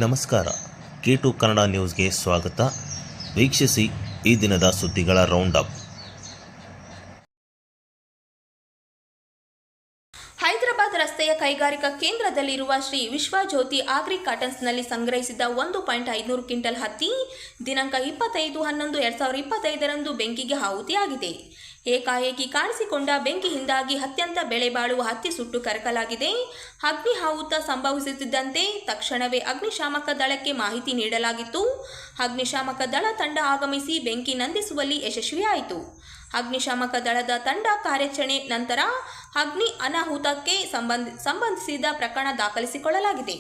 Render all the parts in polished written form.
ನಮಸ್ಕಾರ. K2 ಕನ್ನಡ ನ್ಯೂಸ್ಗೆ ಸ್ವಾಗತ. ವೀಕ್ಷಿಸಿ ಈ ದಿನದ ಸುದ್ದಿಗಳ ರೌಂಡ್ ಅಪ್. ಹೈದರಾಬಾದ್ ರಸ್ತೆಯ ಕೈಗಾರಿಕಾ ಕೇಂದ್ರದಲ್ಲಿರುವ ಶ್ರೀ ವಿಶ್ವಜ್ಯೋತಿ ಆಗ್ರಿ ಕಾಟನ್ಸ್ನಲ್ಲಿ ಸಂಗ್ರಹಿಸಿದ 1.500 ಕ್ವಿಂಟಲ್ ಹತ್ತಿ ದಿನಾಂಕ 25/11/2025 ಬೆಂಕಿಗೆ ಆಹುತಿಯಾಗಿದೆ. ಏಕಾಏಕಿ ಕಾಣಿಸಿಕೊಂಡ ಬೆಂಕಿಯಿಂದಾಗಿ ಅತ್ಯಂತ ಬೆಲೆ ಬಾಳುವ ಹತ್ತಿ ಸುಟ್ಟು ಕರಕಲಾಗಿದೆ. ಅಗ್ನಿ ಆಹುತ ಸಂಭವಿಸುತ್ತಿದ್ದಂತೆ ತಕ್ಷಣವೇ ಅಗ್ನಿಶಾಮಕ ದಳಕ್ಕೆ ಮಾಹಿತಿ ನೀಡಲಾಗಿತ್ತು. ಅಗ್ನಿಶಾಮಕ ದಳ ತಂಡ ಆಗಮಿಸಿ ಬೆಂಕಿ ನಂದಿಸುವಲ್ಲಿ ಯಶಸ್ವಿಯಾಯಿತು. ಅಗ್ನಿಶಾಮಕ ದಳದ ತಂಡ ಕಾರ್ಯಾಚರಣೆ ನಂತರ ಅಗ್ನಿ ಅನಾಹುತಕ್ಕೆ ಸಂಬಂಧಿಸಿದ ಪ್ರಕರಣ ದಾಖಲಿಸಿಕೊಳ್ಳಲಾಗಿದೆ.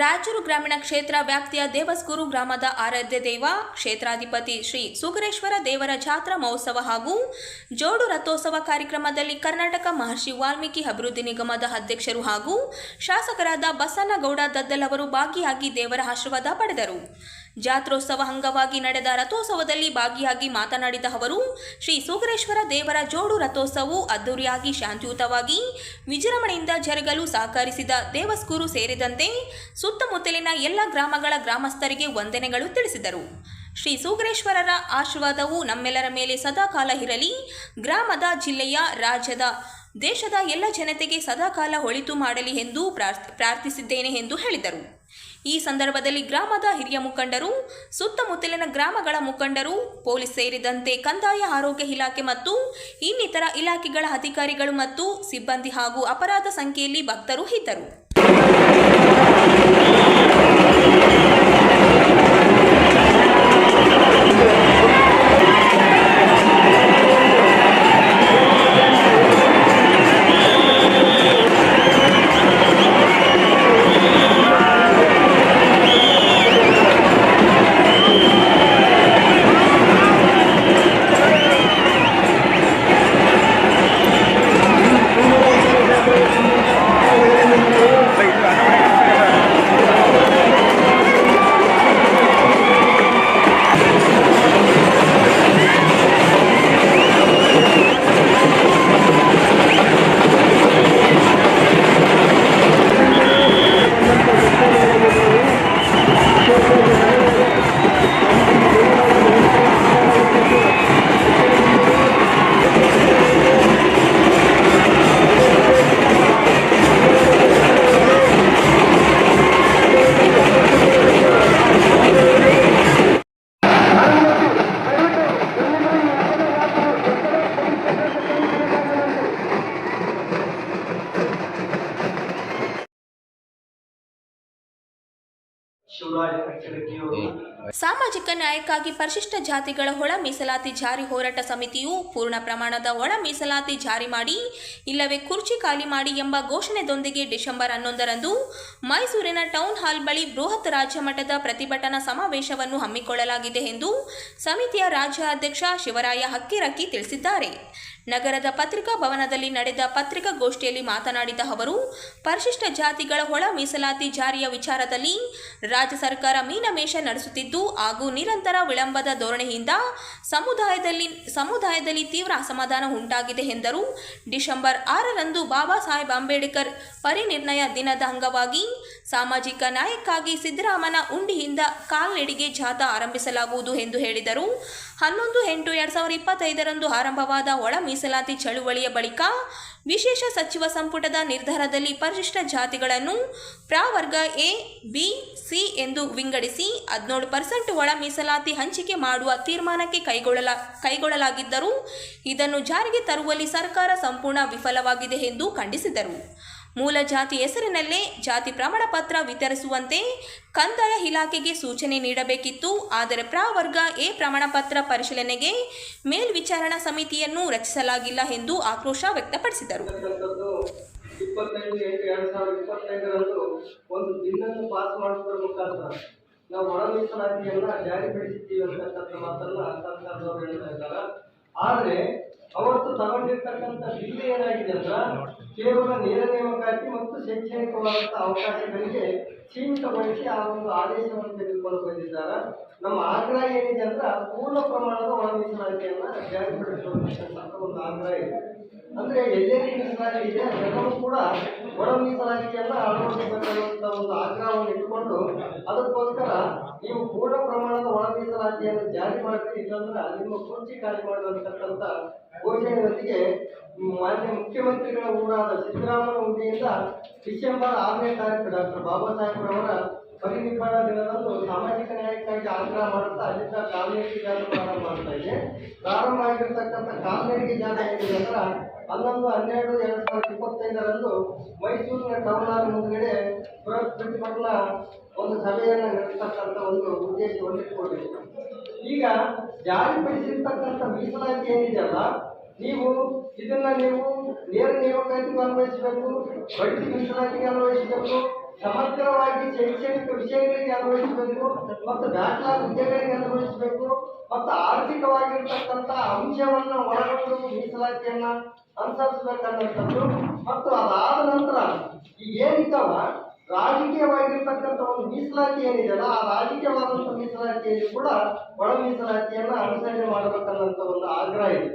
ರಾಯಚೂರು ಗ್ರಾಮೀಣ ಕ್ಷೇತ್ರ ವ್ಯಾಪ್ತಿಯ ದೇವಸ್ಕೂರು ಗ್ರಾಮದ ಆರಾಧ್ಯ ದೈವ ಕ್ಷೇತ್ರಾಧಿಪತಿ ಶ್ರೀ ಸುಗ್ರೇಶ್ವರ ದೇವರ ಜಾತ್ರಾ ಮಹೋತ್ಸವ ಹಾಗೂ ಜೋಡು ರಥೋತ್ಸವ ಕಾರ್ಯಕ್ರಮದಲ್ಲಿ ಕರ್ನಾಟಕ ಮಹರ್ಷಿ ವಾಲ್ಮೀಕಿ ಅಭಿವೃದ್ಧಿ ನಿಗಮದ ಅಧ್ಯಕ್ಷರು ಹಾಗೂ ಶಾಸಕರಾದ ಬಸನಗೌಡ ದದ್ದಲ್ ಅವರು ಭಾಗಿಯಾಗಿ ದೇವರ ಆಶೀರ್ವಾದ ಪಡೆದರು. ಜಾತ್ರೋತ್ಸವ ಅಂಗವಾಗಿ ನಡೆದ ರಥೋತ್ಸವದಲ್ಲಿ ಭಾಗಿಯಾಗಿ ಮಾತನಾಡಿದ ಅವರು, ಶ್ರೀ ಸುಗ್ರೇಶ್ವರ ದೇವರ ಜೋಡು ರಥೋತ್ಸವವು ಅದ್ದೂರಿಯಾಗಿ ಶಾಂತಿಯುತವಾಗಿ ವಿಜೃಂಭಣೆಯಿಂದ ಜರುಗಲು ಸಹಕರಿಸಿದ ದೇವಸ್ಕೂರು ಸೇರಿದಂತೆ ಸುತ್ತಮುತ್ತಲಿನ ಎಲ್ಲ ಗ್ರಾಮಗಳ ಗ್ರಾಮಸ್ಥರಿಗೆ ವಂದನೆಗಳು ತಿಳಿಸಿದರು. ಶ್ರೀ ಸುಗ್ರೇಶ್ವರರ ಆಶೀರ್ವಾದವು ನಮ್ಮೆಲ್ಲರ ಮೇಲೆ ಸದಾಕಾಲ ಇರಲಿ. ಗ್ರಾಮದ, ಜಿಲ್ಲೆಯ, ರಾಜ್ಯದ, ದೇಶದ ಎಲ್ಲ ಜನತೆಗೆ ಸದಾಕಾಲ ಒಳಿತು ಮಾಡಲಿ ಎಂದು ಪ್ರಾರ್ಥಿಸಿದ್ದೇನೆ ಎಂದು ಹೇಳಿದರು. ಈ ಸಂದರ್ಭದಲ್ಲಿ ಗ್ರಾಮದ ಹಿರಿಯ ಮುಖಂಡರು, ಸುತ್ತಮುತ್ತಲಿನ ಗ್ರಾಮಗಳ ಮುಖಂಡರು, ಪೊಲೀಸ್ ಸೇರಿದಂತೆ ಕಂದಾಯ, ಆರೋಗ್ಯ ಇಲಾಖೆ ಮತ್ತು ಇನ್ನಿತರ ಇಲಾಖೆಗಳ ಅಧಿಕಾರಿಗಳು ಮತ್ತು ಸಿಬ್ಬಂದಿ ಹಾಗೂ ಅಪರಾಧ ಸಂಖ್ಯೆಯಲ್ಲಿ ಭಕ್ತರು ಇದ್ದರು. ಸಾಮಾಜಿಕ ನ್ಯಾಯಕ್ಕಾಗಿ ಪರಿಶಿಷ್ಟ ಜಾತಿಗಳ ಒಳ ಮೀಸಲಾತಿ ಜಾರಿ ಹೋರಾಟ ಸಮಿತಿಯು ಪೂರ್ಣ ಪ್ರಮಾಣದ ಒಳ ಮೀಸಲಾತಿ ಜಾರಿ ಮಾಡಿ ಇಲ್ಲವೇ ಕುರ್ಚಿ ಖಾಲಿ ಮಾಡಿ ಎಂಬ ಘೋಷಣೆಯೊಂದಿಗೆ ಡಿಸೆಂಬರ್ 11ರಂದು ಮೈಸೂರಿನ ಟೌನ್ ಹಾಲ್ ಬಳಿ ಬೃಹತ್ ರಾಜ್ಯ ಮಟ್ಟದ ಪ್ರತಿಭಟನಾ ಸಮಾವೇಶವನ್ನು ಹಮ್ಮಿಕೊಳ್ಳಲಾಗಿದೆ ಎಂದು ಸಮಿತಿಯ ರಾಜ್ಯ ಅಧ್ಯಕ್ಷ ಶಿವರಾಯ ಹಕ್ಕಿರಕ್ಕಿ ತಿಳಿಸಿದ್ದಾರೆ. ನಗರದ ಪತ್ರಿಕಾ ಭವನದಲ್ಲಿ ನಡೆದ ಪತ್ರಿಕಾಗೋಷ್ಠಿಯಲ್ಲಿ ಮಾತನಾಡಿದ ಅವರು, ಪರಿಶಿಷ್ಟ ಜಾತಿಗಳ ಒಳ ಮೀಸಲಾತಿ ಜಾರಿಯ ವಿಚಾರದಲ್ಲಿ ರಾಜ್ಯ ಸರ್ಕಾರ ಮೀನಮೇಷ ನಡೆಸುತ್ತಿದ್ದು ಹಾಗೂ ನಿರಂತರ ವಿಳಂಬದ ಧೋರಣೆಯಿಂದ ಸಮುದಾಯದಲ್ಲಿ ತೀವ್ರ ಅಸಮಾಧಾನ ಉಂಟಾಗಿದೆ ಎಂದರು. ಡಿಸೆಂಬರ್ 6ರಂದು ಬಾಬಾ ಸಾಹೇಬ್ ಅಂಬೇಡ್ಕರ್ ಪರಿನಿರ್ಣಯ ದಿನದ ಅಂಗವಾಗಿ ಸಾಮಾಜಿಕ ನ್ಯಾಯಕ್ಕಾಗಿ ಸಿದ್ದರಾಮನ ಉಂಡಿಯಿಂದ ಕಾಲ್ನಡಿಗೆ ಜಾಥಾ ಆರಂಭಿಸಲಾಗುವುದು ಎಂದು ಹೇಳಿದರು. 11/8/2025ರಂದು ಆರಂಭವಾದ ಒಳ ಮೀಸಲಾತಿ ಚಳುವಳಿಯ ಬಳಿಕ ವಿಶೇಷ ಸಚಿವ ಸಂಪುಟದ ನಿರ್ಧಾರದಲ್ಲಿ ಪರಿಶಿಷ್ಟ ಜಾತಿಗಳನ್ನು ಪ್ರವರ್ಗ ಎ, ಬಿ, ಸಿ ಎಂದು ವಿಂಗಡಿಸಿ 17% ಒಳ ಮೀಸಲಾತಿ ಹಂಚಿಕೆ ಮಾಡುವ ತೀರ್ಮಾನಕ್ಕೆ ಕೈಗೊಳ್ಳಲಾಗಿದ್ದರೂ ಇದನ್ನು ಜಾರಿಗೆ ತರುವಲ್ಲಿ ಸರ್ಕಾರ ಸಂಪೂರ್ಣ ವಿಫಲವಾಗಿದೆ ಎಂದು ಖಂಡಿಸಿದರು. ಮೂಲ ಜಾತಿ ಹೆಸರಿನಲ್ಲೇ ಜಾತಿ ಪ್ರಮಾಣ ಪತ್ರ ವಿತರಿಸುವಂತೆ ಕಂದಾಯ ಇಲಾಖೆಗೆ ಸೂಚನೆ ನೀಡಬೇಕಿತ್ತು. ಆದರೆ ಪ್ರವರ್ಗ ಎ ಪ್ರಮಾಣಪತ್ರ ಪರಿಶೀಲನೆಗೆ ಮೇಲ್ವಿಚಾರಣಾ ಸಮಿತಿಯನ್ನು ರಚಿಸಲಾಗಿಲ್ಲ ಎಂದು ಆಕ್ರೋಶ ವ್ಯಕ್ತಪಡಿಸಿದರು. 25/8/2025ರಂದು ಒಂದು ಬಿಲ್ಲನ್ನು ಪಾಸ್ ಮಾಡುವುದರ ಮುಖಾಂತರ ನಾವು ಒಳ ಮೀಸಲಾತಿಯನ್ನು ಜಾರಿಗೊಳಿಸಿದ್ದೀವಿ ಅಂತಕ್ಕಂಥ ಮಾತನ್ನ ಸರ್ಕಾರದವರು ಹೇಳ್ತಾ ಇದ್ದಾರೆ. ಆದರೆ ಅವತ್ತು ತಗೊಂಡಿರ್ತಕ್ಕಂಥ ಬಿಲ್ ಏನಾಗಿದೆ ಅಂದ್ರೆ ಕೇವಲ ನೇರ ನೇಮಕಾತಿ ಮತ್ತು ಶೈಕ್ಷಣಿಕವಾದಂತಹ ಅವಕಾಶಗಳಿಗೆ ಸೀಮಿತಗೊಳಿಸಿ ಆ ಒಂದು ಆದೇಶವನ್ನು ತೆಗೆದುಕೊಂಡು ಬಂದಿದ್ದಾರೆ. ನಮ್ಮ ಆಗ್ರಹ ಏನಿದೆ ಅಂದ್ರೆ ಪೂರ್ಣ ಪ್ರಮಾಣದ ಒಳ ಮೀಸಲಾತಿಯನ್ನ ಜಾರಿಗೊಳಿಸಬೇಕಂತ ಒಂದು ಆಗ್ರಹ ಇದೆ. ಅಂದ್ರೆ ಎಲ್ಲೆಲ್ಲಿ ಮೀಸಲಾತಿ ಇದೆ ಅದೆಲ್ಲವೂ ಕೂಡ ಒಳ ಮೀಸಲಾತಿಯನ್ನ ಅಳವಡಿಸಬೇಕನ್ನುವಂತ ಒಂದು ಆಗ್ರಹವನ್ನು ಇಟ್ಟುಕೊಂಡು ಅದಕ್ಕೋಸ್ಕರ ನೀವು ಪೂರ್ಣ ಪ್ರಮಾಣದ ಒಳ ಮೀಸಲಾತಿಯನ್ನು ಜಾರಿ ಮಾಡಿದ್ರೆ ಇಲ್ಲಂದ್ರೆ ನಿಮ್ಮ ಕುರ್ಚಿ ಖಾಲಿ ಮಾಡುವಂತಕ್ಕಂಥ ಘೋಷಣೆಯೊಂದಿಗೆ ಮಾನ್ಯ ಮುಖ್ಯಮಂತ್ರಿಗಳ ಊರಾದ ಸಿದ್ದರಾಮಯ್ಯ ಹುದ್ದೆಯಿಂದ ಡಿಸೆಂಬರ್ 6ನೇ ತಾರೀಕು ಡಾಕ್ಟರ್ ಬಾಬಾ ಸಾಹೇಬ್ರವರ ಪರಿನಿಬ್ಬಾಣ ದಿನದಂದು ಸಾಮಾಜಿಕ ನ್ಯಾಯಕ್ಕಾಗಿ ಆಗ್ರಹ ಮಾಡುತ್ತಾ ಅಲ್ಲಿಂದ ಕಾಲ್ನಡಿಗೆ ಜಾಥಾ ಪ್ರಾರಂಭ ಮಾಡ್ತಾ ಇದೆ. ಪ್ರಾರಂಭ ಆಗಿರ್ತಕ್ಕಂಥ ಕಾಲ್ನಡಿಗೆ ಜಾಥಾ ಏನಿದೆ ಅಂದ್ರೆ 11/12/2025 ಮೈಸೂರಿನ ಟೌನ್ ಹಾಲ್ ಮುಂದ್ಗಡೆ ಬೃಹತ್ ಪ್ರತಿಭಟನಾ ಒಂದು ಸಭೆಯನ್ನು ನಡೆಸತಕ್ಕಂಥ ಒಂದು ಉದ್ದೇಶವನ್ನು ಇಟ್ಕೊಂಡಿದೆ. ಈಗ ಜಾರಿಪಡಿಸಿರ್ತಕ್ಕಂಥ ಮೀಸಲಾತಿ ಏನಿದೆಯಲ್ಲ, ನೀವು ಇದನ್ನ ನೀವು ನೇರ ನೇಮಕಾತಿಗೆ ಅನ್ವಯಿಸಬೇಕು, ಬಡ್ತಿ ಮೀಸಲಾತಿಗೆ ಅನ್ವಯಿಸಬೇಕು, ಸಮಗ್ರವಾಗಿ ಶೈಕ್ಷಣಿಕ ವಿಷಯಗಳಿಗೆ ಅನ್ವಯಿಸಬೇಕು ಮತ್ತು ಬ್ಯಾಕ್ಲಾಗ್ ಹುದ್ದೆಗಳಿಗೆ ಅನ್ವಯಿಸಬೇಕು ಮತ್ತು ಆರ್ಥಿಕವಾಗಿರ್ತಕ್ಕಂಥ ಅಂಶವನ್ನು ಒಳಗೊಂಡು ಮೀಸಲಾತಿಯನ್ನ ಅನುಸರಿಸಬೇಕನ್ನುವಂಥದ್ದು ಮತ್ತು ಅದಾದ ನಂತರ ಈಗ ಏನಿದ್ದಾವ ರಾಜಕೀಯವಾಗಿರ್ತಕ್ಕಂಥ ಒಂದು ಮೀಸಲಾತಿ ಏನಿದೆಯಲ್ಲ ಆ ರಾಜಕೀಯವಾದಂಥ ಮೀಸಲಾತಿಯಲ್ಲಿ ಕೂಡ ಒಳ ಮೀಸಲಾತಿಯನ್ನ ಅನುಸರಣೆ ಮಾಡಬೇಕನ್ನಂತ ಒಂದು ಆಗ್ರಹ ಇದೆ.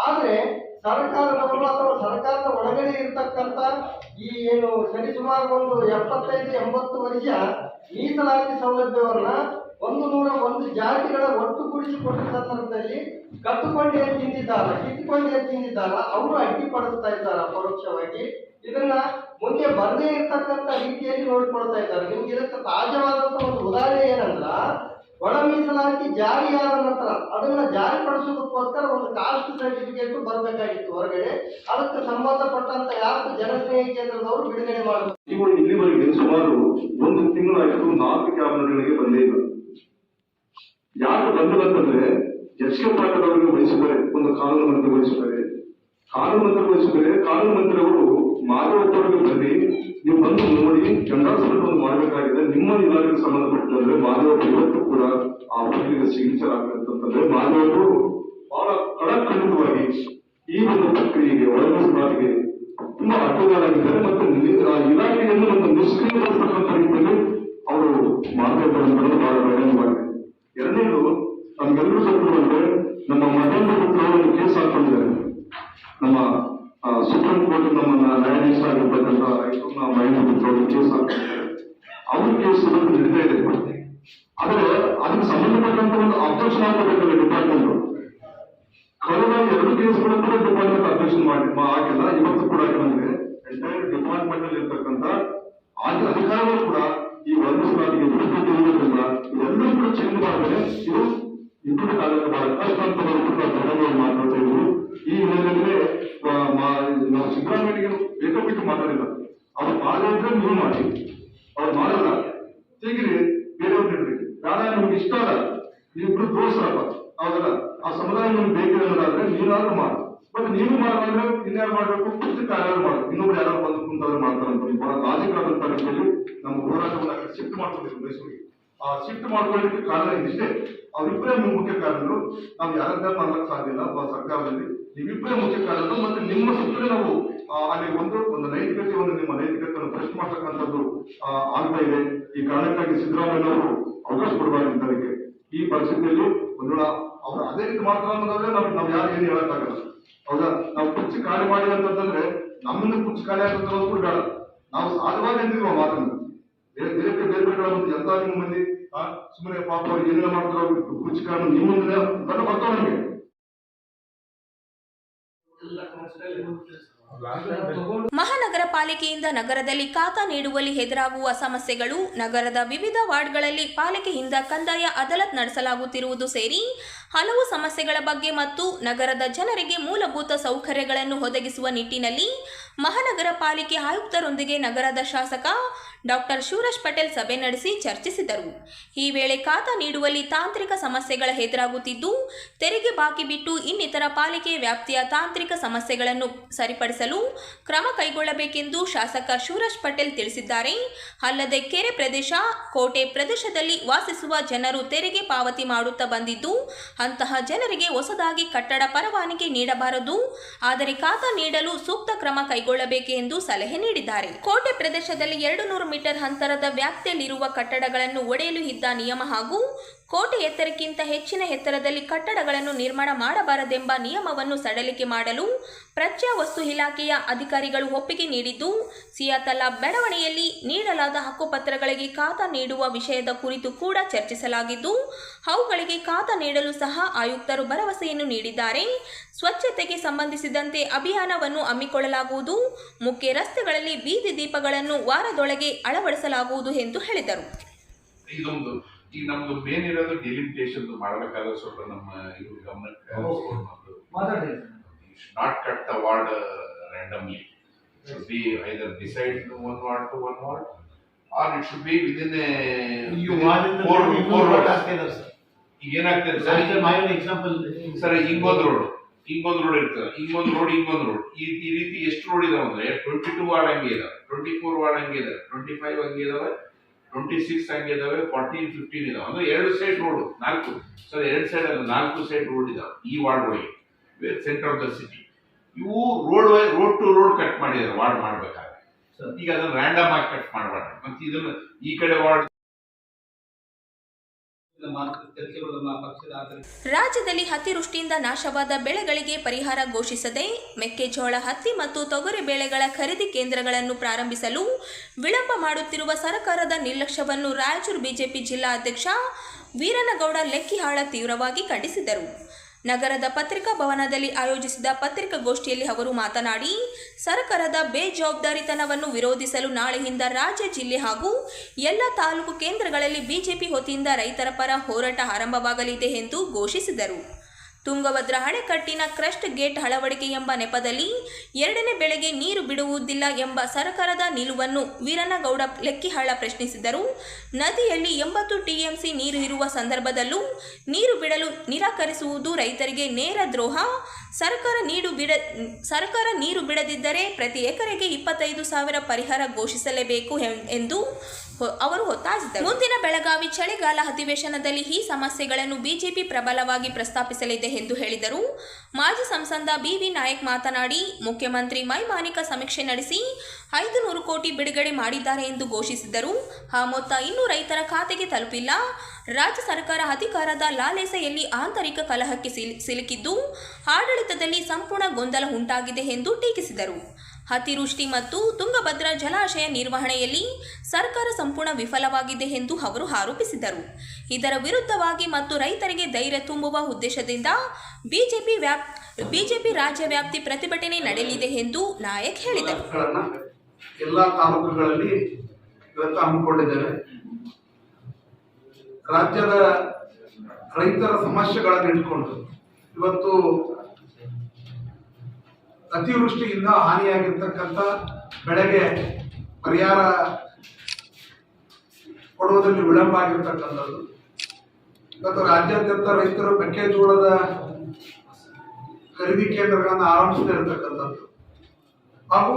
ಆದ್ರೆ ಸರ್ಕಾರದವರು ಅಥವಾ ಸರ್ಕಾರದ ಒಳಗಡೆ ಇರತಕ್ಕಂಥ ಈ ಏನು ಸರಿಸುಮಾರು ಒಂದು 75-80 ವರ್ಷ ಮೀಸಲಾತಿ ಸೌಲಭ್ಯವನ್ನ 101 ಜಾತಿಗಳ ಒಟ್ಟುಗೂಡಿಸಿಕೊಟ್ಟ ಸಂದರ್ಭದಲ್ಲಿ ಕತ್ತುಕೊಂಡು ಏನ್ ತಿಂದಿದ್ದಾರ, ಕಿತ್ತುಕೊಂಡು ಏನ್ ತಿಂದಿದ್ದಾರ ಅವರು ಅಡ್ಡಿಪಡಿಸ್ತಾ ಇದ್ದಾರೆ ಪರೋಕ್ಷವಾಗಿ. ಇದನ್ನ ಮುಂದೆ ಬರದೇ ಇರ್ತಕ್ಕಂಥ ರೀತಿಯಲ್ಲಿ ನೋಡ್ಕೊಳ್ತಾ ಇದ್ದಾರೆ. ನಿಮ್ಗೆ ಇದಕ್ಕೆ ತಾಜಾವಾದಂತ ಒಂದು ಉದಾಹರಣೆ ಏನಂದ್ರ, ಒಳ ಮೀಸಲಾತಿ ಜಾರಿಯಾದ ನಂತರ ಅದನ್ನ ಜಾರಿಪಡಿಸೋದಕ್ಕೋಸ್ಕರ ಒಂದು ಕಾಸ್ಟ್ ಸರ್ಟಿಫಿಕೇಟ್ ಬರಬೇಕಾಗಿತ್ತು ಹೊರಗಡೆ. ಅದಕ್ಕೆ ಸಂಬಂಧಪಟ್ಟಂತ ಯಾರು ಜನಸ್ನೇಹಿ ಕೇಂದ್ರದವರು ಬಿಡುಗಡೆ ಮಾಡಬೇಕು. ಇವರು ಇಲ್ಲಿವರೆಗೆ ಸುಮಾರು 1 ತಿಂಗಳಾಯಿತು 4 ಕ್ಯಾಬಿನೆಟ್ಗಳಿಗೆ ಬಂದೇ ಇಲ್ಲ. ಯಾಕೆ ಬಂದಿಲ್ಲ ಅಂತಂದ್ರೆ ಎಸ್ ಕೆ ಪಾಟೀಲ್ ಅವರಿಗೆ ವಹಿಸಿದರೆ ಒಂದು ಕಾನೂನು ಮಂತ್ರಿ ವಹಿಸಿದ್ದಾರೆ. ಕಾನೂನು ಮಂತ್ರಿ ಅವರು ಮಾಧವಪ್ಪರಿಗೆ ಬನ್ನಿ, ನೀವು ಬಂದು ನೋಡಿ ಗಂಡಾಸವನ್ನು ಒಂದು ಮಾಡಬೇಕಾಗಿದೆ. ನಿಮ್ಮ ಇಲಾಖೆಗೆ ಸಂಬಂಧಪಟ್ಟಂದ್ರೆ ಮಾಧವಪ್ಪ ಇವತ್ತು ಕೂಡ ಆ ವಕೀಲಿಗೆ ಸಿಗ್ನೇಚರ್ ಆಗಬೇಕಂತಂದ್ರೆ ಮಾಧವಪ್ಪರು ಬಹಳ ಕಡಖಂಡಿತವಾಗಿ ಈ ಒಂದು ಪ್ರಕ್ರಿಯೆಗೆ ಒಳಗಿಸಲಾಟಿಗೆ ತುಂಬಾ ಅಡ್ಡಗಾಲಾಗಿದ್ದಾರೆ ಮತ್ತು ಇಲಾಖೆಯನ್ನು ಒಂದು ನಿಷ್ಕ್ರಿಯಗೊಳಿಸತಕ್ಕಂಥ ರೀತಿಯಲ್ಲಿ ಅವರು ಮಾಧವಪ್ಪರನ್ನು ಬಹಳ ಬಹಿರಂಗವಾಗಿದೆ. ಎರಡನೇದು ನಮ್ಗೆಲ್ಲರೂ ಗೊತ್ತಿರುವಂತೆ ನಮ್ಮ ಮಹೇಂದ್ರ ಪುತ್ರ ಒಂದು ಕೇಸ್ ಹಾಕೊಂಡಿದ್ದಾರೆ. ನಮ್ಮ ಸುಪ್ರೀಂ ಕೋರ್ಟ್ ನಮ್ಮ ನ್ಯಾಯಾಧೀಶ ಆಗಿರ್ತಕ್ಕಂಥ ಮಹೇಂದ್ರ ಪುತ್ರ ಅವರು ಕೇಸ್ ಹಾಕೊಂಡಿದ್ದಾರೆ. ಅವ್ರ ಕೇಸ್ ನಡೀತಾ ಇದೆ. ಆದ್ರೆ ಅದಕ್ಕೆ ಸಂಬಂಧಪಟ್ಟಂತ ಒಂದು ಅಬ್ಜೆಕ್ಷನ್ ಹಾಕಬೇಕಲ್ಲ ಡಿಪಾರ್ಟ್ಮೆಂಟ್. ಕಳೆದ 2 ಕೇಸ್ಗಳು ಕೂಡ ಡಿಪಾರ್ಟ್ಮೆಂಟ್ ಅಬ್ಜೆಕ್ಷನ್ ಆಗಿಲ್ಲ, ಇವತ್ತು ಕೂಡ ಆಗಿಲ್ಲ. ಎಂಟೈರ್ ಡಿಪಾರ್ಟ್ಮೆಂಟ್ ಅಲ್ಲಿ ಇರ್ತಕ್ಕಂಥ ಅಧಿಕಾರಿಗಳು ಕೂಡ ಈ ವರ್ಗೀಕರಣಕ್ಕೆ ವಿರುದ್ಧ ಇರುವುದರಿಂದ ಇದೆಲ್ಲರೂ ಕೂಡ ಚೇಂಜ್ ಮಾಡಿದರೆ ಇದು ಇಂಪ್ರೂವ್ ಆಗಕ್ಕೆ ಬಹಳ ಕಷ್ಟ ಅಂತ ಮಾತಾಡ್ತಾ ಇದ್ರು. ಈ ಹಿನ್ನೆಲೆಯಲ್ಲಿ ನಾವು ಸಿದ್ದರಾಮಯ್ಯಗೆ ಬೇಕೋ ಬಿಟ್ಟು ಮಾತಾಡಿಲ್ಲ. ಅವ್ರು ಮಾಡಿದ್ರೆ ನೀವು ಮಾಡಿ, ಅವ್ರು ಮಾಡಲ್ಲ ತೆಗಿರಿ, ಬೇರೆಯವ್ರು ಇಡ್ರಿ. ಯಾರ ನಿಮ್ಗೆ ಇಷ್ಟ ಅಲ್ಲ, ನೀವಿಬ್ರು ದೋಷರಪ್ಪ, ಹೌದಲ್ಲ, ಆ ಸಮುದಾಯ ನಿಮ್ಗೆ ಬೇಕಿದೆ ಅನ್ನೋದಾದ್ರೆ ನೀನಾದ್ರೂ ಮಾಡಿ. ಬಟ್ ನೀವು ಮಾಡಿದ್ರೆ ಇನ್ಯಾರು ಮಾಡ್ಬೇಕು, ಪುಸ್ತಕ ಯಾರು ಮಾಡಿ, ಇನ್ನೊಬ್ರು ಯಾರು ಬಂದು ಕುಂತಾದ್ರು ಮಾಡ್ತಾರಂತ ಬಹಳ ಲಾಜಿಕ್ ಆದಂತ ರೀತಿಯಲ್ಲಿ ನಮ್ಮ ಹೋರಾಟವನ್ನ ಶಿಫ್ಟ್ ಮಾಡ್ಕೊಂಡಿದ್ರು ಮೈಸೂರಿಗೆ. ಆ ಶಿಫ್ಟ್ ಮಾಡ್ಕೊಳ್ಳಿಕ್ಕೆ ಕಾರಣ ಇದಿಷ್ಟೇ, ಅವರಿಬ್ಬರೇ ಮುಖ್ಯ ಕಾರಣರು. ನಾವು ಯಾರಂತ ಮಾಡ್ಲಿಕ್ಕೆ ಸಾಧ್ಯ ಇಲ್ಲ ಸರ್ಕಾರದಲ್ಲಿ. ನೀವಿಬ್ಬರೇ ಮುಖ್ಯ ಕಾರಣರು. ಮತ್ತೆ ನಿಮ್ಮ ಸುತ್ತಲೇ ನಾವು ಅಲ್ಲಿ ಒಂದು ನೈತಿಕತೆಯನ್ನು, ನಿಮ್ಮ ನೈತಿಕತೆಯನ್ನು ಪ್ರಶ್ನೆ ಮಾಡ್ತಕ್ಕಂಥದ್ದು ಆಗ್ತಾ ಇದೆ. ಈ ಕಾರಣಕ್ಕಾಗಿ ಸಿದ್ದರಾಮಯ್ಯನವರು ಅವಕಾಶ ಕೊಡಬಾರ್ದು. ಈ ಪರಿಸ್ಥಿತಿಯಲ್ಲಿ ಒಂದು ವೇಳೆ ಅವ್ರು ಅದೇ ರೀತಿ ಮಾತ್ರ ಅನ್ನೋದಾದ್ರೆ ನಾವು ಯಾರು ಏನು ಹೇಳಕ್ಕಾಗಲ್ಲ. ಹೌದಾ, ನಾವು ಕುರ್ಚಿ ಖಾಲಿ ಮಾಡಿ ಅಂತಂದ್ರೆ ನಮ್ಮಿಂದ ಕುರ್ಚಿ ಖಾಲಿ ಆಗ್ತದೆ ಕೂಡ ಬೇಡ. ನಾವು ಸಾಧವಾಗಿ ಅಂತಿದ್ವ ಮಾತನ್ನು ಬೇರೆ ಎಂತ ನಿಮ್ಮ ಮಂದಿ ಸುಮ್ಮನೆ ಪಾಪ ಅವ್ರು ಏನೆಲ್ಲ ಮಾಡ್ತಾರೋ ಕುರ್ಚಿ ಕಾರಣ ನಿಮ್ಮಿಂದ ಬರ್ತಾವ ನಿಮಗೆ. ಮಹಾನಗರ ಪಾಲಿಕೆಯಿಂದ ನಗರದಲ್ಲಿ ಖಾತಾ ನೀಡುವಲ್ಲಿ ಎದುರಾಗುವ ಸಮಸ್ಯೆಗಳು, ನಗರದ ವಿವಿಧ ವಾರ್ಡ್ಗಳಲ್ಲಿ ಪಾಲಿಕೆಯಿಂದ ಕಂದಾಯ ಅದಾಲತ್ ನಡೆಸಲಾಗುತ್ತಿರುವುದು ಸೇರಿ ಹಲವು ಸಮಸ್ಯೆಗಳ ಬಗ್ಗೆ ಮತ್ತು ನಗರದ ಜನರಿಗೆ ಮೂಲಭೂತ ಸೌಕರ್ಯಗಳನ್ನು ಒದಗಿಸುವ ನಿಟ್ಟಿನಲ್ಲಿ ಮಹಾನಗರ ಪಾಲಿಕೆ ಆಯುಕ್ತರೊಂದಿಗೆ ನಗರದ ಶಾಸಕ ಡಾಕ್ಟರ್ ಶಿವರಾಜ್ ಪಟೇಲ್ ಸಭೆ ನಡೆಸಿ ಚರ್ಚಿಸಿದರು. ಈ ವೇಳೆ ಖಾತಾ ನೀಡುವಲ್ಲಿ ತಾಂತ್ರಿಕ ಸಮಸ್ಯೆಗಳ ಎದುರಾಗುತ್ತಿದ್ದು, ತೆರಿಗೆ ಬಾಕಿ ಬಿಟ್ಟು ಇನ್ನಿತರ ಪಾಲಿಕೆ ವ್ಯಾಪ್ತಿಯ ತಾಂತ್ರಿಕ ಸಮಸ್ಯೆಗಳನ್ನು ಸರಿಪಡಿಸಲು ಕ್ರಮ ಕೈಗೊಳ್ಳಬೇಕೆಂದು ಶಾಸಕ ಶಿವರಾಜ್ ಪಟೇಲ್ ತಿಳಿಸಿದ್ದಾರೆ. ಅಲ್ಲದೆ ಕೆರೆ ಪ್ರದೇಶ, ಕೋಟೆ ಪ್ರದೇಶದಲ್ಲಿ ವಾಸಿಸುವ ಜನರು ತೆರಿಗೆ ಪಾವತಿ ಮಾಡುತ್ತಾ ಬಂದಿದ್ದು, ಅಂತಹ ಜನರಿಗೆ ಹೊಸದಾಗಿ ಕಟ್ಟಡ ಪರವಾನಗಿ ನೀಡಬಾರದು, ಆದರೆ ಖಾತಾ ನೀಡಲು ಸೂಕ್ತ ಕ್ರಮ ಕೈಗೊಳ್ಳಬೇಕು ಎಂದು ಸಲಹೆ ನೀಡಿದ್ದಾರೆ. ಕೋಟೆ ಪ್ರದೇಶದಲ್ಲಿ 200 ಮೀಟರ್ ಅಂತರದ ವ್ಯಾಪ್ತಿಯಲ್ಲಿರುವ ಕಟ್ಟಡಗಳನ್ನು ಒಡೆಯಲು ಇದ್ದ ನಿಯಮ ಹಾಗೂ ಕೋಟೆ ಎತ್ತರಕ್ಕಿಂತ ಹೆಚ್ಚಿನ ಎತ್ತರದಲ್ಲಿ ಕಟ್ಟಡಗಳನ್ನು ನಿರ್ಮಾಣ ಮಾಡಬಾರದೆಂಬ ನಿಯಮವನ್ನು ಸಡಿಲಿಕೆ ಮಾಡಲು ಪ್ರಜ್ಞಾವಸ್ತು ಇಲಾಖೆಯ ಅಧಿಕಾರಿಗಳು ಒಪ್ಪಿಗೆ ನೀಡಿದ್ದು, ಸಿಯಾತಲ ಬಡಾವಣೆಯಲ್ಲಿ ನೀಡಲಾದ ಹಕ್ಕುಪತ್ರಗಳಿಗೆ ಖಾತಾ ನೀಡುವ ವಿಷಯದ ಕುರಿತು ಕೂಡ ಚರ್ಚಿಸಲಾಗಿದ್ದು, ಅವುಗಳಿಗೆ ಖಾತಾ ನೀಡಲು ಸಹ ಆಯುಕ್ತರು ಭರವಸೆಯನ್ನು ನೀಡಿದ್ದಾರೆ. ಸ್ವಚ್ಛತೆಗೆ ಸಂಬಂಧಿಸಿದಂತೆ ಅಭಿಯಾನವನ್ನು ಹಮ್ಮಿಕೊಳ್ಳಲಾಗುವುದು. ಮುಖ್ಯ ರಸ್ತೆಗಳಲ್ಲಿ ಬೀದಿ ದೀಪಗಳನ್ನು ವಾರದೊಳಗೆ ಅಳವಡಿಸಲಾಗುವುದು ಎಂದು ಹೇಳಿದರು. ಈಗ ನಮ್ದು ಮೇನ್ ಇರೋದು ಡಿಲಿಮಿಟೇಷನ್ ಮಾಡಬೇಕಾದ್ರೆ ಸ್ವಲ್ಪ ನಮ್ಮ ಇವ್ರ ಗಮನಕ್ಕೆ not cut the ward randomly. It should be either decide one ward to one ward, or it should be within a four ward. ಈಗ ಏನಾಗ್ತದೆ ಸರ್, ಎಕ್ಸಾಂಪಲ್ ಸರ್ ಹಿಂಗೊಂದು ರೋಡ್ ಇರ್ತದೆ, ಹಿಂಗೊಂದು ರೋಡ್ ಈ ರೀತಿ ಎಷ್ಟು ರೋಡ್ ಇದಾವೆ ಅಂದ್ರೆ 22 ವಾರ್ಡ್ ಹಂಗೆ ಇದಾವೆ, 24 ವಾರ್ಡ್ ಹಂಗೆ ಇದಾವೆ, 25 ಹಂಗೆ ಇದಾವೆ, 26 ಹಂಗೆ ಇದಾವೆ, 14, 15 ಇದಾವೆ. ಅಂದ್ರೆ 2 ಸೈಡ್ ರೋಡ್, 4 ಸರ್ 2 ಸೈಡ್ ಅಲ್ಲ 4 ಸೈಡ್ ರೋಡ್ ಇದಾವೆ ಈ ವಾರ್ಡ್ ಒಳಗೆ, ಸೆಂಟರ್ ಆಫ್ ದ ಸಿಟಿ. ಇವು ರೋಡ್ ಟು ರೋಡ್ ಕಟ್ ಮಾಡಿದ್ದಾರೆ ವಾರ್ಡ್ ಮಾಡ್ಬೇಕಾದ್ರೆ. ಈಗ ಅದನ್ನ ರ್ಯಾಂಡಮ್ ಆಗಿ ಕಟ್ ಮಾಡಬಾರ್ದು. ಮತ್ತೆ ಇದನ್ನ ಈ ಕಡೆ ವಾರ್ಡ್ ರಾಜ್ಯದಲ್ಲಿ ಅತಿವೃಷ್ಟಿಯಿಂದ ನಾಶವಾದ ಬೆಳೆಗಳಿಗೆ ಪರಿಹಾರ ಘೋಷಿಸದೆ ಮೆಕ್ಕೆಜೋಳ, ಹತ್ತಿ ಮತ್ತು ತೊಗರಿ ಬೆಳೆಗಳ ಖರೀದಿ ಕೇಂದ್ರಗಳನ್ನು ಪ್ರಾರಂಭಿಸಲು ವಿಳಂಬ ಮಾಡುತ್ತಿರುವ ಸರ್ಕಾರದ ನಿರ್ಲಕ್ಷ್ಯವನ್ನು ರಾಯಚೂರು ಬಿಜೆಪಿ ಜಿಲ್ಲಾ ಅಧ್ಯಕ್ಷ ವೀರನಗೌಡ ಲೆಕ್ಕಿಹಾಳ ತೀವ್ರವಾಗಿ ಖಂಡಿಸಿದರು. ನಗರದ ಪತ್ರಿಕಾ ಭವನದಲ್ಲಿ ಆಯೋಜಿಸಿದ ಪತ್ರಿಕಾಗೋಷ್ಠಿಯಲ್ಲಿ ಅವರು ಮಾತನಾಡಿ, ಸರ್ಕಾರದ ಬೇಜವಾಬ್ದಾರಿತನವನ್ನು ವಿರೋಧಿಸಲು ನಾಳೆಯಿಂದ ರಾಜ್ಯ, ಜಿಲ್ಲೆ ಹಾಗೂ ಎಲ್ಲ ತಾಲೂಕು ಕೇಂದ್ರಗಳಲ್ಲಿ ಬಿಜೆಪಿ ವತಿಯಿಂದ ರೈತರ ಪರ ಹೋರಾಟ ಆರಂಭವಾಗಲಿದೆ ಎಂದು ಘೋಷಿಸಿದರು. ತುಂಗಭದ್ರಾ ಅಣೆಕಟ್ಟಿನ ಕ್ರಸ್ಟ್ ಗೇಟ್ ಅಳವಡಿಕೆ ಎಂಬ ನೆಪದಲ್ಲಿ 2ನೇ ಬೆಳೆಗೆ ನೀರು ಬಿಡುವುದಿಲ್ಲ ಎಂಬ ಸರ್ಕಾರದ ನಿಲುವನ್ನು ವೀರನಗೌಡ ಲೆಕ್ಕಿಹಾಳ ಪ್ರಶ್ನಿಸಿದರು. ನದಿಯಲ್ಲಿ 80 ಟಿಎಂಸಿ ನೀರು ಇರುವ ಸಂದರ್ಭದಲ್ಲೂ ನೀರು ಬಿಡಲು ನಿರಾಕರಿಸುವುದು ರೈತರಿಗೆ ನೇರ ದ್ರೋಹ. ಸರ್ಕಾರ ನೀರು ಬಿಡದಿದ್ದರೆ ಪ್ರತಿ ಎಕರೆಗೆ 25,000 ಪರಿಹಾರ ಘೋಷಿಸಲೇಬೇಕು ಎಂದು ಅವರು ಒತ್ತಾಯಿಸಿದರು. ಮುಂದಿನ ಬೆಳಗಾವಿ ಚಳಿಗಾಲ ಅಧಿವೇಶನದಲ್ಲಿ ಈ ಸಮಸ್ಯೆಗಳನ್ನು ಬಿಜೆಪಿ ಪ್ರಬಲವಾಗಿ ಪ್ರಸ್ತಾಪಿಸಲಿದೆ ಎಂದು ಹೇಳಿದರು. ಮಾಜಿ ಸಂಸದ ಬಿವಿ ನಾಯಕ್ ಮಾತನಾಡಿ, ಮುಖ್ಯಮಂತ್ರಿ ವೈಮಾನಿಕ ಸಮೀಕ್ಷೆ ನಡೆಸಿ 500 ಕೋಟಿ ಬಿಡುಗಡೆ ಮಾಡಿದ್ದಾರೆ ಎಂದು ಘೋಷಿಸಿದರು. ಆ ಮೊತ್ತ ಇನ್ನೂ ರೈತರ ಖಾತೆಗೆ ತಲುಪಿಲ್ಲ. ರಾಜ್ಯ ಸರ್ಕಾರ ಅಧಿಕಾರದ ಲಾಲೇಸೆಯಲ್ಲಿ ಆಂತರಿಕ ಕಲಹಕ್ಕೆ ಸಿಲುಕಿದ್ದು ಆಡಳಿತದಲ್ಲಿ ಸಂಪೂರ್ಣ ಗೊಂದಲ ಉಂಟಾಗಿದೆ ಎಂದು ಟೀಕಿಸಿದರು. ಅತಿವೃಷ್ಟಿ ಮತ್ತು ತುಂಗಭದ್ರಾ ಜಲಾಶಯ ನಿರ್ವಹಣೆಯಲ್ಲಿ ಸರ್ಕಾರ ಸಂಪೂರ್ಣ ವಿಫಲವಾಗಿದೆ ಎಂದು ಅವರು ಆರೋಪಿಸಿದರು. ಇದರ ವಿರುದ್ಧವಾಗಿ ಮತ್ತು ರೈತರಿಗೆ ಧೈರ್ಯ ತುಂಬುವ ಉದ್ದೇಶದಿಂದ ಬಿಜೆಪಿ ರಾಜ್ಯ ವ್ಯಾಪ್ತಿ ಪ್ರತಿಭಟನೆ ನಡೆಯಲಿದೆ ಎಂದು ನಾಯಕ್ ಹೇಳಿದರು. ಎಲ್ಲ ತಾಲೂಕುಗಳಲ್ಲಿ ಇವತ್ತು ಹಮ್ಮಿಕೊಂಡಿದ್ದೇವೆ. ರಾಜ್ಯದ ರೈತರ ಸಮಸ್ಯೆಗಳನ್ನು ಇಟ್ಕೊಂಡು ಇವತ್ತು ಅತಿವೃಷ್ಟಿಯಿಂದ ಹಾನಿಯಾಗಿರ್ತಕ್ಕಂಥ ಬೆಳೆಗೆ ಪರಿಹಾರ ಕೊಡುವುದರಲ್ಲಿ ವಿಳಂಬ ಆಗಿರ್ತಕ್ಕಂಥದ್ದು. ಇವತ್ತು ರಾಜ್ಯಾದ್ಯಂತ ರೈತರು ಮೆಕ್ಕೆಜೋಳದ ಖರೀದಿ ಕೇಂದ್ರಗಳನ್ನು ಆರಂಭಿಸದೇ ಇರತಕ್ಕಂಥದ್ದು ಹಾಗೂ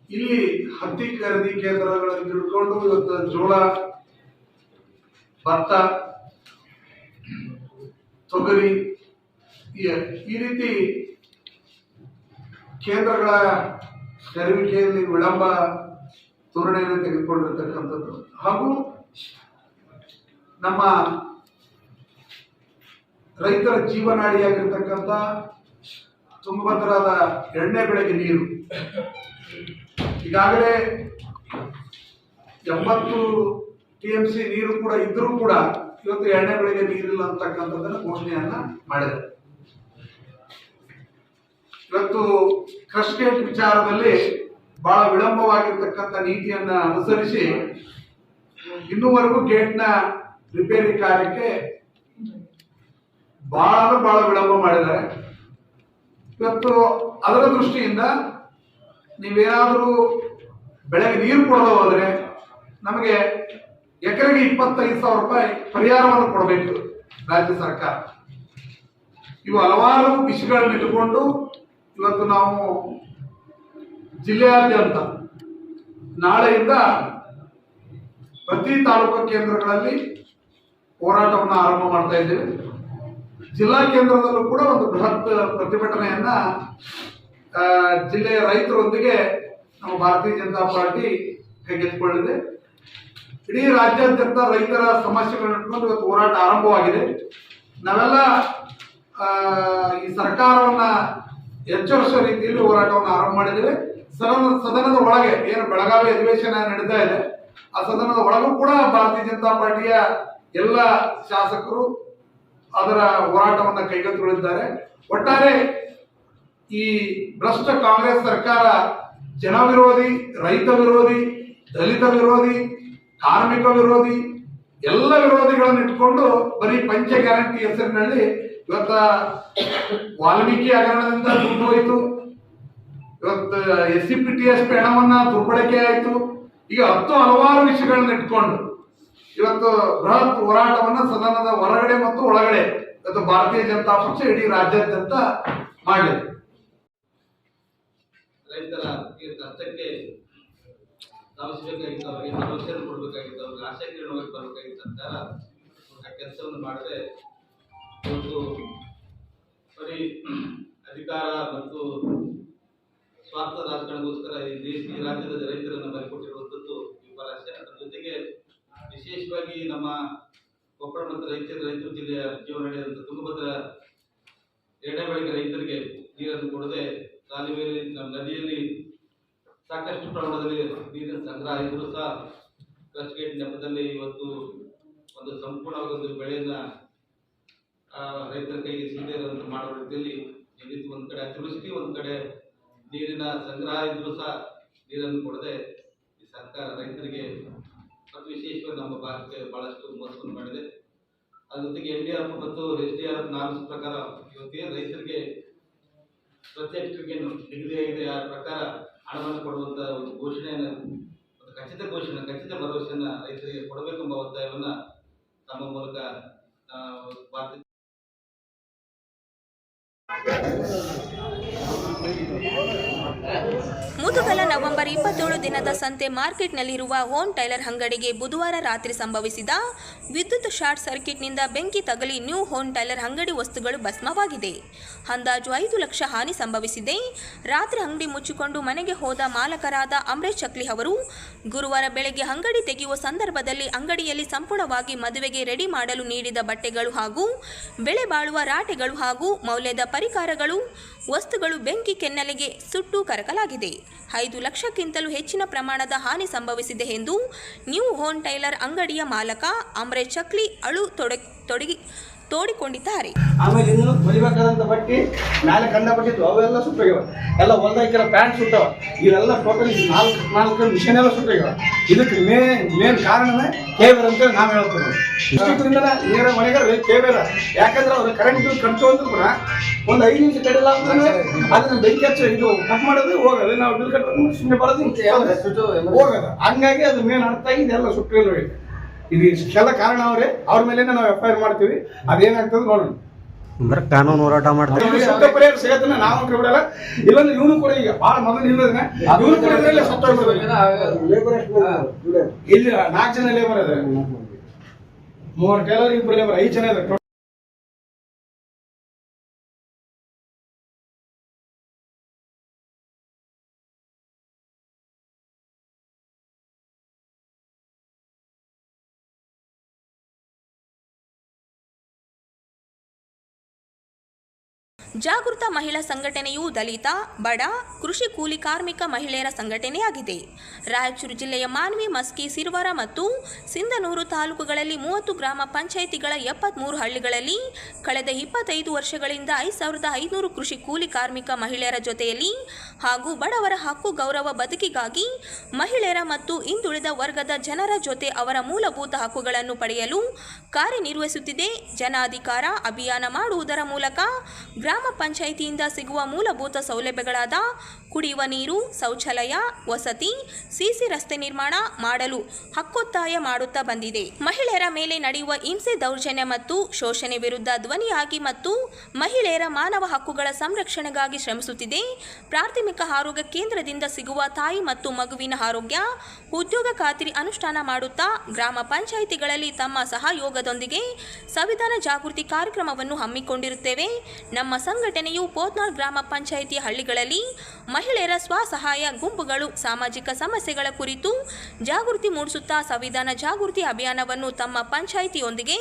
ಇಲ್ಲಿ ಹತ್ತಿ ಖರೀದಿ ಕೇಂದ್ರಗಳನ್ನು ಹಿಡ್ಕೊಂಡು ಇವತ್ತು ಜೋಳ, ಭತ್ತ, ತೊಗರಿ ಈ ರೀತಿ ಕೇಂದ್ರಗಳ ತೆರವಿಕೆಯಲ್ಲಿ ವಿಳಂಬ ಧೋರಣೆಯನ್ನು ತೆಗೆದುಕೊಂಡಿರ್ತಕ್ಕಂಥದ್ದು ಹಾಗೂ ನಮ್ಮ ರೈತರ ಜೀವನಾಡಿಯಾಗಿರ್ತಕ್ಕಂಥ ತುಂಗಭದ್ರಾದ 2ನೇ ಬೆಳೆಗೆ ನೀರು ಈಗಾಗಲೇ 80 ಟಿಎಂಸಿ ನೀರು ಕೂಡ ಇದ್ರೂ ಕೂಡ ಇವತ್ತು 2ನೇ ಬೆಳೆಗೆ ನೀರಿಲ್ಲ ಅಂತಕ್ಕಂಥದ್ದನ್ನು ಘೋಷಣೆಯನ್ನ ಮಾಡಿದೆ. ಇವತ್ತು ಕ್ರಸ್ಟ್ ಗೇಟ್ ವಿಚಾರದಲ್ಲಿ ಬಹಳ ವಿಳಂಬವಾಗಿರ್ತಕ್ಕಂಥ ನೀತಿಯನ್ನ ಅನುಸರಿಸಿ ಇನ್ನೂವರೆಗೂ ಗೇಟ್ನ ರಿಪೇರಿ ಕಾರ್ಯಕ್ಕೆ ಬಹಳ ವಿಳಂಬ ಮಾಡಿದ್ದಾರೆ. ಇವತ್ತು ಅದರ ದೃಷ್ಟಿಯಿಂದ ನೀವೇನಾದರೂ ಬೆಳೆಗೆ ನೀರು ಕೊಡೋದು ಹೋದ್ರೆ ನಮಗೆ ಎಕರೆಗೆ 25,000 ರೂಪಾಯಿ ಪರಿಹಾರವನ್ನು ಕೊಡಬೇಕು ರಾಜ್ಯ ಸರ್ಕಾರ. ಇವು ಹಲವಾರು ವಿಷಯಗಳನ್ನ ಇಟ್ಟುಕೊಂಡು ಇವತ್ತು ನಾವು ಜಿಲ್ಲೆಯಾದ್ಯಂತ ನಾಳೆಯಿಂದ ಪ್ರತಿ ತಾಲೂಕು ಕೇಂದ್ರಗಳಲ್ಲಿ ಹೋರಾಟವನ್ನು ಆರಂಭ ಮಾಡ್ತಾ ಇದ್ದೇವೆ. ಜಿಲ್ಲಾ ಕೇಂದ್ರದಲ್ಲೂ ಕೂಡ ಒಂದು ಬೃಹತ್ ಪ್ರತಿಭಟನೆಯನ್ನ ಜಿಲ್ಲೆಯ ರೈತರೊಂದಿಗೆ ನಮ್ಮ ಭಾರತೀಯ ಜನತಾ ಪಾರ್ಟಿ ಕೈಗೆತ್ತಿಕೊಂಡಿದೆ. ಇಡೀ ರಾಜ್ಯಾದ್ಯಂತ ರೈತರ ಸಮಸ್ಯೆಗಳನ್ನು ಇಟ್ಕೊಂಡು ಇವತ್ತು ಹೋರಾಟ ಆರಂಭವಾಗಿದೆ. ನಾವೆಲ್ಲ ಈ ಸರ್ಕಾರವನ್ನ ಎಚ್ಚರಿಸುವ ರೀತಿಯಲ್ಲಿ ಹೋರಾಟವನ್ನು ಆರಂಭ ಮಾಡಿದ್ದೇವೆ. ಸದನದ ಒಳಗೆ ಏನು ಬೆಳಗಾವಿ ಅಧಿವೇಶನ ನಡೀತಾ ಇದೆ, ಆ ಸದನದ ಒಳಗೂ ಕೂಡ ಭಾರತೀಯ ಜನತಾ ಪಾರ್ಟಿಯ ಎಲ್ಲ ಶಾಸಕರು ಅದರ ಹೋರಾಟವನ್ನ ಕೈಗೆತ್ತಿಕೊಂಡಿದ್ದಾರೆ. ಒಟ್ಟಾರೆ ಈ ಭ್ರಷ್ಟ ಕಾಂಗ್ರೆಸ್ ಸರ್ಕಾರ ಜನ ವಿರೋಧಿ, ರೈತ ವಿರೋಧಿ, ದಲಿತ ವಿರೋಧಿ, ಕಾರ್ಮಿಕ ವಿರೋಧಿ ಎಲ್ಲ ವಿರೋಧಿಗಳನ್ನು ಇಟ್ಕೊಂಡು ಬರೀ ಪಂಚ ಗ್ಯಾರಂಟಿ ಹೆಸರಿನಲ್ಲಿ ಇವತ್ತ ವಾಲ್ಮೀಕಿ ಹಗರಣದಿಂದ ದುಡ್ಡು ಹೋಯಿತು, ಇವತ್ತು SCPTSP ಹಣವನ್ನ ದುರ್ಬಳಕೆ ಆಯಿತು. ಈಗ ಹಲವಾರು ವಿಷಯಗಳನ್ನ ಇಟ್ಕೊಂಡು ಇವತ್ತು ಬೃಹತ್ ಹೋರಾಟವನ್ನ ಸದನದ ಹೊರಗಡೆ ಮತ್ತು ಒಳಗಡೆ ಇವತ್ತು ಭಾರತೀಯ ಜನತಾ ಪಕ್ಷ ಇಡೀ ರಾಜ್ಯಾದ್ಯಂತ ಮಾಡಲಿದೆ. ರೈತರ ಈ ಕಷ್ಟಕ್ಕೆ ಧಾವಿಸಬೇಕಾಗಿತ್ತು, ಅವರಿಗೆ ಭರವಸೆಯನ್ನು ಕೊಡಬೇಕಾಗಿತ್ತು, ಅವ್ರಿಗೆ ಆಶಾಕಿರಣವಾಗಿ ಬರಬೇಕಾಗಿತ್ತು. ಸರ್ಕಾರ ಆ ಕೆಲಸವನ್ನು ಮಾಡದೆ ಇವತ್ತು ಬರೀ ಅಧಿಕಾರ ಮತ್ತು ಸ್ವಾರ್ಥ ರಾಜಕಾರಣಗೋಸ್ಕರ ಈ ರಾಜ್ಯದ ರೈತರನ್ನು ಬಲಿಕೊಟ್ಟಿರುವಂಥದ್ದು ವಿಪರ್ಯಾಸ. ಅದರ ಜೊತೆಗೆ ವಿಶೇಷವಾಗಿ ನಮ್ಮ ಕೊಪ್ಪಳ ಮತ್ತು ರಾಯಚೂರು ಜಿಲ್ಲೆಯ ಜೀವನ ನಡೆಯುವಂಥ ತುಂಗಭದ್ರಾ ಎಡೆಬಳಿಕೆ ರೈತರಿಗೆ ನೀರನ್ನು ಕೊಡದೆ ಕಾಲುವೆಯಲ್ಲಿ ನಮ್ಮ ನದಿಯಲ್ಲಿ ಸಾಕಷ್ಟು ಪ್ರಮಾಣದಲ್ಲಿ ನೀರಿನ ಸಂಗ್ರಹ ಇದ್ರೂ ಸಹ ಕ್ರಸ್ಟ್ ಗೇಟ್ ನೆಪದಲ್ಲಿ ಇವತ್ತು ಒಂದು ಸಂಪೂರ್ಣವಾಗಿ ಒಂದು ಬೆಳೆಯನ್ನ ರೈತರ ಕೈಗೆ ಸಿಗದೇ ಇರುವಂತೆ ಮಾಡುವ ರೀತಿಯಲ್ಲಿ ಎಲ್ಲಿದ್ದು ಒಂದು ಕಡೆ ಅತಿವೃಷ್ಟಿ, ಒಂದು ಕಡೆ ನೀರಿನ ಸಂಗ್ರಹ ಇದ್ರೂ ಸಹ ನೀರನ್ನು ಕೊಡದೆ ಈ ಸರ್ಕಾರ ರೈತರಿಗೆ ಮತ್ತು ವಿಶೇಷವಾಗಿ ನಮ್ಮ ಭಾಗಕ್ಕೆ ಬಹಳಷ್ಟು ಮೋಸವನ್ನು ಮಾಡಿದೆ. ಅದ್ರ ಜೊತೆಗೆ NDRF ಮತ್ತು SDRF ನಾರ್ಮ್ಸ್ ಪ್ರಕಾರ ಇವತ್ತಿಗೆ ರೈತರಿಗೆ ಪ್ರತ್ಯೇಕ ನಿಗದಿಯಾಗಿದೆ. ಆ ಪ್ರಕಾರ ಹಣವನ್ನು ಕೊಡುವಂತ ಒಂದು ಘೋಷಣೆಯನ್ನು, ಒಂದು ಖಚಿತ ಭರವಸೆಯನ್ನ ರೈತರಿಗೆ ಕೊಡಬೇಕೆಂಬ ಒತ್ತಾಯವನ್ನ ತಮ್ಮ ಮೂಲಕ ಭಾರತೀಯ ಮುದುಗಲ ನವೆಂಬರ್ 27 ದಿನದ ಸಂತೆ ಮಾರ್ಕೆಟ್ನಲ್ಲಿರುವ ಹೋನ್ ಟೈಲರ್ ಅಂಗಡಿಗೆ ಬುಧವಾರ ರಾತ್ರಿ ಸಂಭವಿಸಿದ ವಿದ್ಯುತ್ ಶಾರ್ಟ್ ಸರ್ಕ್ಯೂಟ್ನಿಂದ ಬೆಂಕಿ ತಗುಲಿ ನ್ಯೂ ಹೋನ್ ಟೈಲರ್ ಅಂಗಡಿ ವಸ್ತುಗಳು ಭಸ್ಮವಾಗಿದೆ. ಅಂದಾಜು 5 ಲಕ್ಷ ಹಾನಿ ಸಂಭವಿಸಿದೆ. ರಾತ್ರಿ ಅಂಗಡಿ ಮುಚ್ಚಿಕೊಂಡು ಮನೆಗೆ ಹೋದ ಮಾಲಕರಾದ ಅಮರೇಶ್ ಚಕ್ಲಿ ಅವರು ಗುರುವಾರ ಬೆಳಗ್ಗೆ ಅಂಗಡಿ ತೆಗೆಯುವ ಸಂದರ್ಭದಲ್ಲಿ ಅಂಗಡಿಯಲ್ಲಿ ಸಂಪೂರ್ಣವಾಗಿ ಮದುವೆಗೆ ರೆಡಿ ಮಾಡಲು ನೀಡಿದ ಬಟ್ಟೆಗಳು ಹಾಗೂ ಬೆಲೆ ಬಾಳುವ ರಾಟೆಗಳು ಹಾಗೂ ಮೌಲ್ಯದ ಪರಿಕರಗಳು ವಸ್ತುಗಳು ಬೆಂಕಿ ಕೆನ್ನೆಲೆಗೆ ಸುಟ್ಟು ಕರಕಲಾಗಿದೆ. 5 ಲಕ್ಷಕ್ಕಿಂತಲೂ ಹೆಚ್ಚಿನ ಪ್ರಮಾಣದ ಹಾನಿ ಸಂಭವಿಸಿದೆ ಎಂದು ನ್ಯೂ ಹೋನ್ ಟೈಲರ್ ಅಂಗಡಿಯ ಮಾಲಕ ಅಮರೇಶ್ ಚಕ್ಲಿ ಅಳು ತೋಡಿಕೊಂಡಿದ್ದಾರೆ. ಆಮೇಲೆ ಇನ್ನು ಹೊಲಿಬೇಕಾದಂತ ಬಟ್ಟೆ ಮೇಲೆ ಕಂಡ ಬಟ್ಟಿತ್ತು ಅವೆಲ್ಲ ಸುಟ್ಟೋಗ್ಯಾವ, ಎಲ್ಲ ಹೊಲ್ದಾಕಿರೋ ಪ್ಯಾಂಟ್ ಸುಟ್ಟವ, ಇವೆಲ್ಲ ಟೋಟಲ್ 4 ಮಿಷನ್ ಎಲ್ಲ ಸುಟ್ಟೋಗ್ಯಾವ. ಇದಕ್ಕೆ ಮೇನ್ ಕಾರಣನೇ ಕೇಬಲ್ ಅಂತ ನಾವು ಹೇಳ್ತೀವಿ. ಇಷ್ಟರಿಂದ ನೇರ ಮನೆಗೆ ಕೇಬಲ್, ಯಾಕಂದ್ರೆ ಅವ್ರು ಕರೆಂಟ್ ಬಿಲ್ ಖರ್ಚು ಅಂದ್ರೂ ಕೂಡ ಒಂದು 5 ನಿಮಿಷ ಕಡಿಲ್ಲ ಅಂತಂದ್ರೆ ಅದನ್ನ ಬೆಂಕಿ ಹಚ್ಚ ಇದು ಕಟ್ ಮಾಡೋದು ಹೋಗೋದು, ನಾವು ಬಿಲ್ ಕಟ್ಟೋದು ಸುಮ್ಮನೆ ಬರೋದು ಹೋಗೋದು. ಹಂಗಾಗಿ ಅದು ಮೇನ್ ಅರ್ಥ ಆಗಿ ಇದೆಲ್ಲ ಸುಟ್ಟಿಲ್ಲ. ಇದು ಇಷ್ಟೆಲ್ಲ ಕಾರಣ ಅವ್ರ ಮೇಲೆ ನಾವು FIR ಮಾಡ್ತೀವಿ. ಅದೇನಾಗ್ತದೆ ನೋಡೋಣ. ಕಾನೂನು ಹೋರಾಟ ಮಾಡ್ತೀವಿ. ಸತ್ತ ಪರಿಹಾರ ಸಿಗತ್ತನ್ನ ನಾವು ಬಿಡಲ್ಲ. ಇಲ್ಲಂದ್ರೆ ಇವನು ಕೂಡ ಈಗ ಬಹಳ ಮೊದಲು ಇಲ್ಲದನ್ನ ಇವನು ಕೂಡ ಇಲ್ಲಿ 4 ಜನ ಲೇಬರ್ ಅದ, 3 ಟೈಲರ್, 2 ಲೇಬರ್, 5 ಜನ ಇದ್ದಾರೆ. ಜಾಗೃತ ಮಹಿಳಾ ಸಂಘಟನೆಯು ದಲಿತ, ಬಡ, ಕೃಷಿ ಕೂಲಿ ಕಾರ್ಮಿಕ ಮಹಿಳೆಯರ ಸಂಘಟನೆಯಾಗಿದೆ. ರಾಯಚೂರು ಜಿಲ್ಲೆಯ ಮಾನ್ವಿ, ಮಸ್ಕಿ, ಸಿರವಾರ ಮತ್ತು ಸಿಂಧನೂರು ತಾಲೂಕುಗಳಲ್ಲಿ 30 ಗ್ರಾಮ ಪಂಚಾಯಿತಿಗಳ 73 ಹಳ್ಳಿಗಳಲ್ಲಿ ಕಳೆದ 25 ವರ್ಷಗಳಿಂದ 5500 ಕೃಷಿ ಕೂಲಿ ಕಾರ್ಮಿಕ ಮಹಿಳೆಯರ ಜೊತೆಯಲ್ಲಿ ಹಾಗೂ ಬಡವರ ಹಕ್ಕು ಗೌರವ ಬದುಕಿಗಾಗಿ ಮಹಿಳೆಯರ ಮತ್ತು ಹಿಂದುಳಿದ ವರ್ಗದ ಜನರ ಜೊತೆ ಅವರ ಮೂಲಭೂತ ಹಕ್ಕುಗಳನ್ನು ಪಡೆಯಲು ಕಾರ್ಯನಿರ್ವಹಿಸುತ್ತಿದೆ. ಜನಾಧಿಕಾರ ಅಭಿಯಾನ ಮಾಡುವುದರ ಮೂಲಕ ಗ್ರಾಮ ಗ್ರಾಮ ಪಂಚಾಯಿತಿಯಿಂದ ಸಿಗುವ ಮೂಲಭೂತ ಸೌಲಭ್ಯಗಳಾದ ಕುಡಿಯುವ ನೀರು, ಶೌಚಾಲಯ, ವಸತಿ, ಸಿಸಿ ರಸ್ತೆ ನಿರ್ಮಾಣ ಮಾಡಲು ಹಕ್ಕೊತ್ತಾಯ ಮಾಡುತ್ತಾ ಬಂದಿದೆ. ಮಹಿಳೆಯರ ಮೇಲೆ ನಡೆಯುವ ಹಿಂಸೆ, ದೌರ್ಜನ್ಯ ಮತ್ತು ಶೋಷಣೆ ವಿರುದ್ಧ ಧ್ವನಿಯಾಗಿ ಮತ್ತು ಮಹಿಳೆಯರ ಮಾನವ ಹಕ್ಕುಗಳ ಸಂರಕ್ಷಣೆಗಾಗಿ ಶ್ರಮಿಸುತ್ತಿದೆ. ಪ್ರಾಥಮಿಕ ಆರೋಗ್ಯ ಕೇಂದ್ರದಿಂದ ಸಿಗುವ ತಾಯಿ ಮತ್ತು ಮಗುವಿನ ಆರೋಗ್ಯ, ಉದ್ಯೋಗ ಖಾತ್ರಿ ಅನುಷ್ಠಾನ ಮಾಡುತ್ತಾ ಗ್ರಾಮ ಪಂಚಾಯಿತಿಗಳಲ್ಲಿ ತಮ್ಮ ಸಹಯೋಗದೊಂದಿಗೆ ಸಂವಿಧಾನ ಜಾಗೃತಿ ಕಾರ್ಯಕ್ರಮವನ್ನು ಹಮ್ಮಿಕೊಂಡಿರುತ್ತೇವೆ. ನಮ್ಮ ಸಂಘಟನೆಯು ಪೋತ್ನಾಳ್ ಗ್ರಾಮ ಪಂಚಾಯಿತಿಯ ಹಳ್ಳಿಗಳಲ್ಲಿ ಮಹಿಳೆಯರ ಸ್ವಸಹಾಯ ಗುಂಪುಗಳು ಸಾಮಾಜಿಕ ಸಮಸ್ಯೆಗಳ ಕುರಿತು ಜಾಗೃತಿ ಮೂಡಿಸುತ್ತಾ ಸಂವಿಧಾನ ಜಾಗೃತಿ ಅಭಿಯಾನವನ್ನು ತಮ್ಮ ಪಂಚಾಯಿತಿಯೊಂದಿಗೆ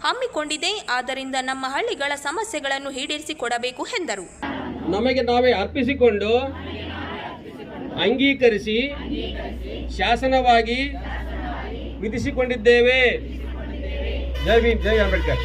ಹಮ್ಮಿಕೊಂಡಿದೆ. ಆದ್ದರಿಂದ ನಮ್ಮ ಹಳ್ಳಿಗಳ ಸಮಸ್ಯೆಗಳನ್ನು ಈಡೇರಿಸಿಕೊಡಬೇಕು ಎಂದರು. ನಮಗೆ ನಾವೇ ಅರ್ಪಿಸಿಕೊಂಡು ಅಂಗೀಕರಿಸಿ ಶಾಸನವಾಗಿ ವಿಧಿಸಿಕೊಂಡಿದ್ದೇವೆ. ಜೈ ಭೀಮ್, ಜೈ ಅಂಬೇಡ್ಕರ್.